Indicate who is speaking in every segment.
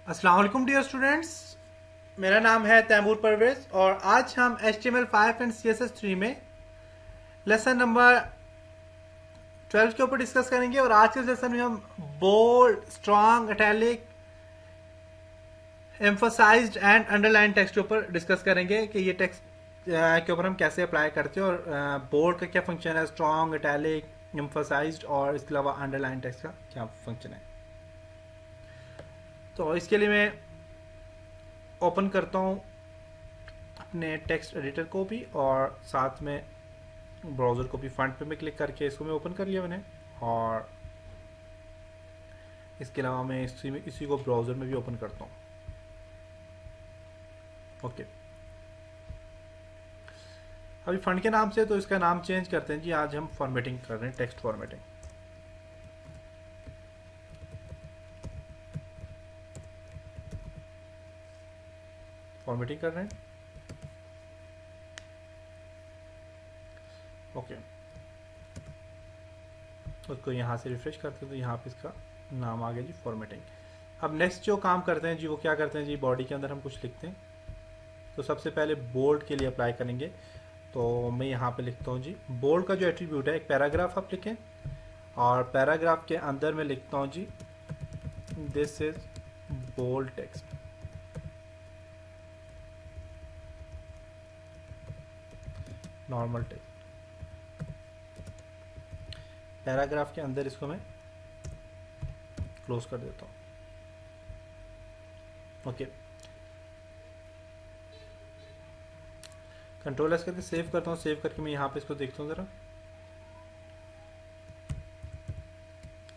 Speaker 1: अस्सलाम वालेकुम dear students. मेरा नाम है तैमूर परवेज और आज हम HTML5 एंड CSS3 में लेसन नंबर 12 के ऊपर डिस्कस करेंगे। और आज के सेशन में हम bold, strong, italic, emphasized and underline text के ऊपर डिस्कस करेंगे कि ये टेक्स्ट के ऊपर हम कैसे अप्लाई करते हैं और बोल्ड का क्या फंक्शन है, स्ट्रॉन्ग, इटैलिक, एम्फोसाइज्ड और इसके अलावा अंडरलाइन टेक्स्ट का क्या फंक्शन है। तो इसके लिए मैं ओपन करता हूँ अपने टेक्स्ट एडिटर को भी और साथ में ब्राउज़र को भी फ्रंट पे मैं क्लिक करके इसको मैं ओपन कर लिया मैंने। और इसके अलावा मैं इसी को ब्राउज़र में भी ओपन करता हूँ। ओके, अभी फंड के नाम से तो इसका नाम चेंज करते हैं जी। आज हम फॉर्मेटिंग कर रहे हैं, टेक्स्ट फॉर्मेटिंग। फॉर्मेटिंग कर रहे हैं। ओके, उसको यहाँ से रिफ्रेश करते हैं तो यहाँ पे इसका नाम आ गया जी, फॉर्मेटिंग। अब नेक्स्ट जो काम करते हैं जी वो क्या करते हैं जी, बॉडी के अंदर हम कुछ लिखते हैं। तो सबसे पहले बोल्ड के लिए अप्लाई करेंगे। तो मैं यहाँ पे लिखता हूँ जी, बोल्ड का जो एट्रीब्यूट है, एक पैराग्राफ आप लिखें और पैराग्राफ के अंदर मैं लिखता हूँ जी, this is bold text. Normal text paragraph के अंदर इसको मैं क्लोज कर देता हूँ। ओके, कंट्रोल एस करके सेव करता हूँ। सेव करके मैं यहाँ पे इसको देखता हूँ ज़रा।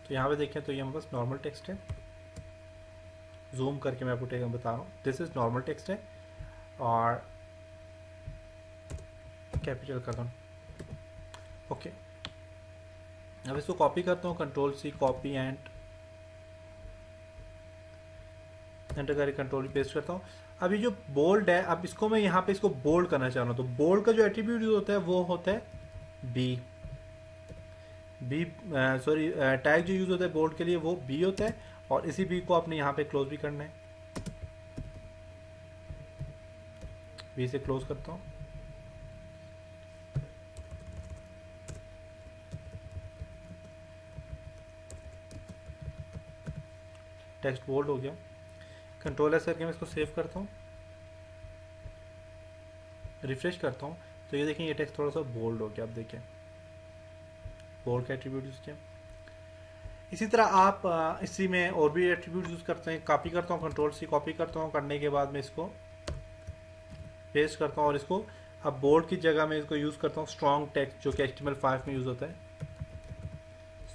Speaker 1: तो यहाँ पे देखें तो ये हमारे पास नॉर्मल टेक्स्ट है। जूम करके मैं आपको बता रहा हूँ, दिस इज नॉर्मल टेक्स्ट है और कैपिटल करता हूँ। ओके, अब इसको कॉपी करता हूँ, control C copy and enter करके कंट्रोल पेस्ट करता हूँ। अब ये जो बोल्ड है, अब इसको मैं यहाँ पे इसको बोल्ड करना चाह रहा हूँ। तो बोल्ड का जो एट्रीब्यूट यूज होता है वो होता है बी। बी सॉरी, टैग जो यूज होता है बोल्ड के लिए वो बी होता है और इसी बी को आपने यहाँ पे क्लोज भी करना है। बी से क्लोज करता हूँ। टेक्स्ट बोल्ड हो गया। कंट्रोल एस करके मैं इसको सेव करता हूँ, रिफ्रेश करता हूँ। तो ये देखें, ये टेक्स्ट थोड़ा सा बोल्ड हो गया। अब देखें, बोल्ड का एट्रीब्यूट यूज किया। इसी तरह आप इसी में और भी एट्रीब्यूट यूज करते हैं। कॉपी करता हूँ, कंट्रोल सी कॉपी करता हूँ। करने के बाद मैं इसको पेस्ट करता हूँ और इसको अब बोल्ड की जगह में इसको यूज करता हूँ स्ट्रॉन्ग टेक्स्ट, जो कि HTML5 में यूज होता है।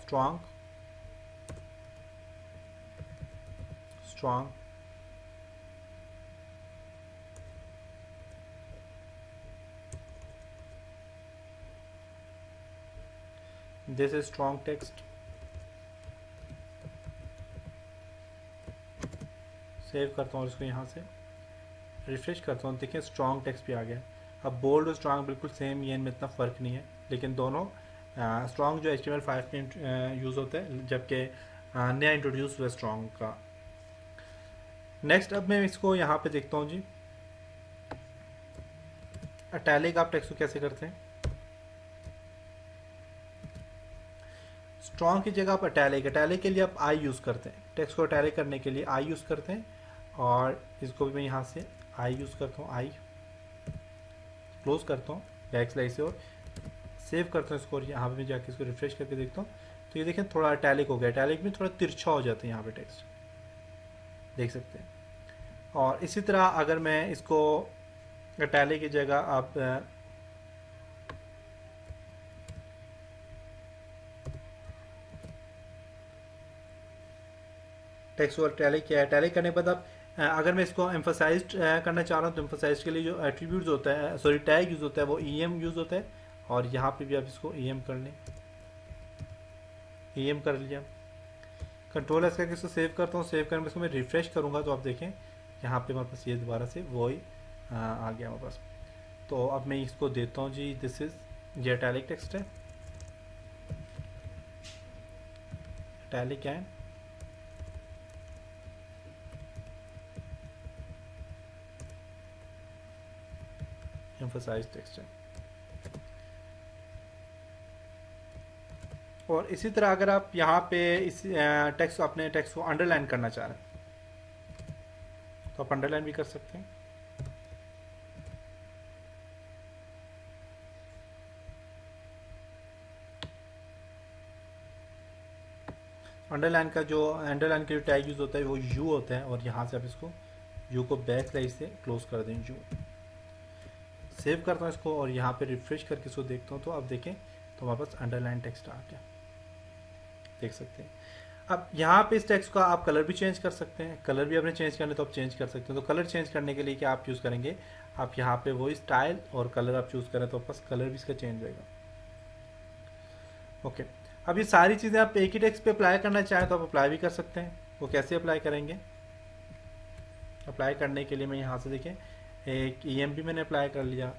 Speaker 1: Strong strong this is strong text. Save करता हूँ और इसको यहाँ से रिफ्रेश करता हूँ। देखिए स्ट्रॉन्ग टेक्स्ट भी आ गया। अब बोल्ड और स्ट्रॉन्ग बिल्कुल सेम, ये इनमें इतना फ़र्क नहीं है, लेकिन दोनों स्ट्रॉन्ग जो HTML5 में यूज़ होता है, जबकि नया इंट्रोड्यूस हुआ स्ट्रॉन्ग का। नेक्स्ट अब मैं इसको यहाँ पे देखता हूँ जी, इटैलिक आप टेक्स्ट को कैसे करते हैं। स्ट्रॉन्ग की जगह आप इटैलिक के लिए आप आई यूज़ करते हैं। टेक्स्ट को इटैलिक करने के लिए आई यूज़ करते हैं और इसको भी मैं यहाँ से आई यूज़ करता हूँ। आई क्लोज करता हूँ बैक स्लाइड से और सेव करता हूँ इसको। और यहाँ पे मैं जाके इसको रिफ्रेश करके देखता हूँ तो ये देखें थोड़ा इटैलिक हो गया। इटैलिक में थोड़ा तिरछा हो जाता है यहाँ पे टेक्स्ट, देख सकते हैं। और इसी तरह अगर मैं इसको इटैलिक की जगह आप टेक्स्ट को इटैलिक किया, इटैलिक करने के बाद आप अगर मैं इसको एम्फोसाइज्ड करना चाह रहा हूँ तो एम्फोसाइज के लिए जो एट्रीब्यूट्स होता है, सॉरी टैग यूज़ होता है, वो EM यूज़ होता है। और यहाँ पे भी आप इसको EM कर लें। EM कर लिया। कंट्रोल एस करके इसको सेव करता हूँ। सेव करने में इसको मैं रिफ्रेश करूँगा तो आप देखें यहाँ पे हमारे पास ये दोबारा से वही आ गया हमारे पास। तो अब मैं इसको देता हूँ जी, दिस इज ये इटैलिक टेक्स्ट है। इटैलिक एंड एम्फसाइज टेक्स्ट है। और इसी तरह अगर आप यहाँ पे इस टेक्स्ट अपने टेक्स्ट को अंडरलाइन करना चाह रहे हैं तो आप अंडरलाइन भी कर सकते हैं। अंडरलाइन का जो टैग यूज़ होता है वो यू होता है, और यहाँ से आप इसको यू को बैक स्लैश से क्लोज कर दें। यू सेव करता हूँ इसको और यहाँ पे रिफ्रेश करके इसको देखता हूँ तो अब देखें तो हमारे पास अंडरलाइन टेक्स्ट आ गया, देख सकते हैं। अब यहाँ पे इस टेक्स्ट का आप कलर भी चेंज कर सकते हैं, कलर भी आपने चेंज करने तो आप चेंज कर सकते हैं। तो कलर चेंज करने के लिए क्या आप यूज़ करेंगे, आप यहाँ पे वही स्टाइल और कलर आप चूज़ करें तो आपके पास कलर भी इसका चेंज होएगा। ओके, अब ये सारी चीज़ें आप एक ही टेक्स्ट पे अप्लाई करना चाहें तो आप अप्लाई भी कर सकते हैं। वो कैसे अप्लाई करेंगे, अप्लाई करने के लिए मैं यहाँ से देखें एक EMP मैंने अप्लाई कर लिया,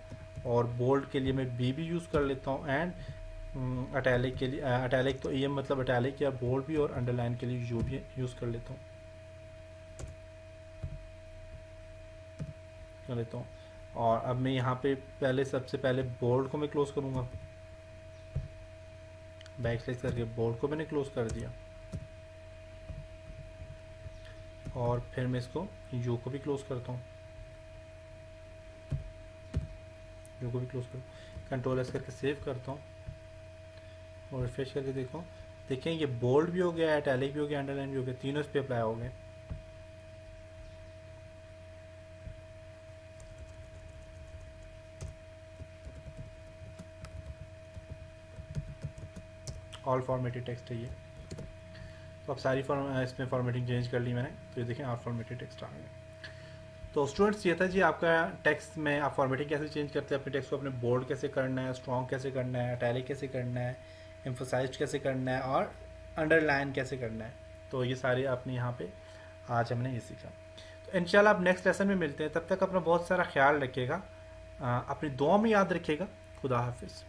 Speaker 1: और बोल्ड के लिए मैं B भी यूज़ कर लेता हूँ, एंड अटैलिक के लिए अटैलिक तो EM मतलब अटैलिक या बोल्ड भी, और अंडरलाइन के लिए U भी यूज़ कर लेता हूँ और अब मैं यहाँ पे सबसे पहले बोल्ड को मैं क्लोज करूँगा, बैक स्लैश करके बोल्ड को मैंने क्लोज कर दिया, और फिर मैं इसको यू को भी क्लोज करता हूँ, यू को भी क्लोज करूँ, कंट्रोल एस करके सेव करता हूँ और रिफ्रेश करके देखो, देखें ये बोल्ड भी हो गया, इटैलिक भी हो गया, अंडरलाइन भी हो गया, तीनों इस पे अप्लाई हो गए। ऑल फॉर्मेटेड टेक्स्ट है ये, तो अब सारी इसमें फॉर्मेटिंग चेंज कर ली मैंने, तो ये देखें ऑल फॉर्मेटेड टेक्स्ट आ गया। तो स्टूडेंट्स ये था जी आपका टेक्स्ट में आप फॉर्मेटिंग कैसे चेंज करते हैं, अपने टेक्स्ट को अपने बोल्ड कैसे करना है, स्ट्रॉन्ग कैसे करना है, इटैलिक कैसे करना है, एम्फसाइज्ड कैसे करना है, और अंडरलाइन कैसे करना है। तो ये सारे आपने यहाँ पे आज हमने ये सीखा। तो इंशाल्लाह आप नेक्स्ट लेसन में मिलते हैं, तब तक अपना बहुत सारा ख्याल रखिएगा, अपनी दुआ में याद रखिएगा। खुदा हाफिज़।